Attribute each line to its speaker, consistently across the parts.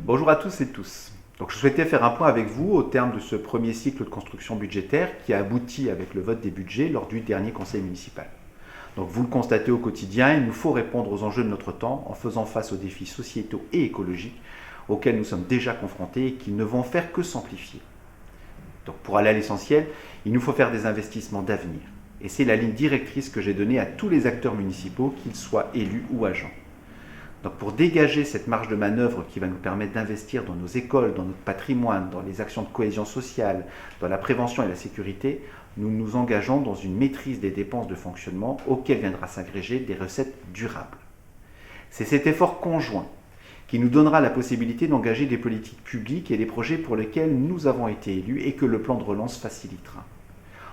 Speaker 1: Bonjour à tous et tous. Donc, je souhaitais faire un point avec vous au terme de ce premier cycle de construction budgétaire qui a abouti avec le vote des budgets lors du dernier conseil municipal. Donc, vous le constatez au quotidien, il nous faut répondre aux enjeux de notre temps en faisant face aux défis sociétaux et écologiques auxquels nous sommes déjà confrontés et qui ne vont faire que s'amplifier. Donc, pour aller à l'essentiel, il nous faut faire des investissements d'avenir. Et c'est la ligne directrice que j'ai donnée à tous les acteurs municipaux, qu'ils soient élus ou agents. Donc pour dégager cette marge de manœuvre qui va nous permettre d'investir dans nos écoles, dans notre patrimoine, dans les actions de cohésion sociale, dans la prévention et la sécurité, nous nous engageons dans une maîtrise des dépenses de fonctionnement auxquelles viendra s'agréger des recettes durables. C'est cet effort conjoint qui nous donnera la possibilité d'engager des politiques publiques et des projets pour lesquels nous avons été élus et que le plan de relance facilitera.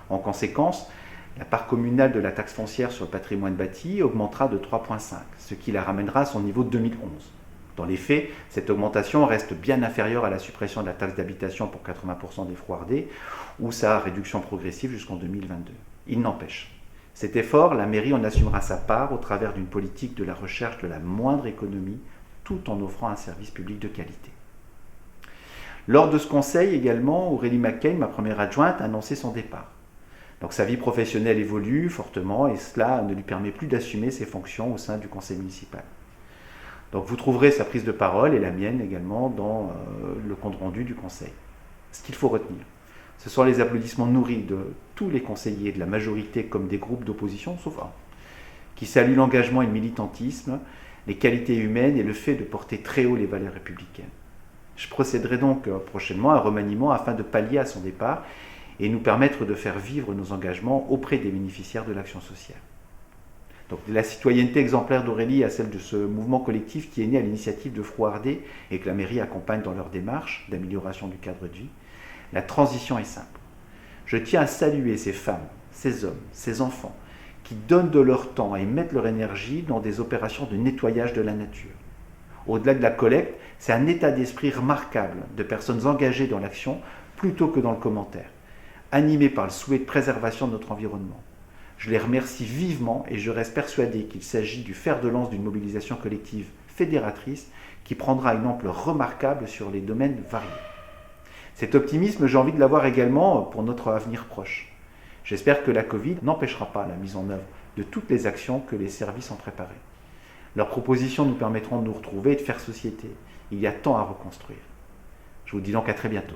Speaker 1: En conséquence, la part communale de la taxe foncière sur le patrimoine bâti augmentera de 3,5, ce qui la ramènera à son niveau de 2011. Dans les faits, cette augmentation reste bien inférieure à la suppression de la taxe d'habitation pour 80% des Frouardais ou sa réduction progressive jusqu'en 2022. Il n'empêche, cet effort, la mairie en assumera sa part au travers d'une politique de la recherche de la moindre économie, tout en offrant un service public de qualité. Lors de ce conseil également, Aurélie McCain, ma première adjointe, a annoncé son départ. Donc sa vie professionnelle évolue fortement et cela ne lui permet plus d'assumer ses fonctions au sein du conseil municipal. Donc vous trouverez sa prise de parole et la mienne également dans le compte-rendu du conseil. Ce qu'il faut retenir, ce sont les applaudissements nourris de tous les conseillers de la majorité comme des groupes d'opposition, sauf un, qui saluent l'engagement et le militantisme, les qualités humaines et le fait de porter très haut les valeurs républicaines. Je procéderai donc prochainement à un remaniement afin de pallier à son départ et nous permettre de faire vivre nos engagements auprès des bénéficiaires de l'action sociale. Donc, de la citoyenneté exemplaire d'Aurélie à celle de ce mouvement collectif qui est né à l'initiative de Frouardais et que la mairie accompagne dans leur démarche d'amélioration du cadre de vie, la transition est simple. Je tiens à saluer ces femmes, ces hommes, ces enfants qui donnent de leur temps et mettent leur énergie dans des opérations de nettoyage de la nature. Au-delà de la collecte, c'est un état d'esprit remarquable de personnes engagées dans l'action plutôt que dans le commentaire, animés par le souhait de préservation de notre environnement. Je les remercie vivement et je reste persuadé qu'il s'agit du fer de lance d'une mobilisation collective fédératrice qui prendra une ampleur remarquable sur les domaines variés. Cet optimisme, j'ai envie de l'avoir également pour notre avenir proche. J'espère que la Covid n'empêchera pas la mise en œuvre de toutes les actions que les services ont préparées. Leurs propositions nous permettront de nous retrouver et de faire société. Il y a tant à reconstruire. Je vous dis donc à très bientôt.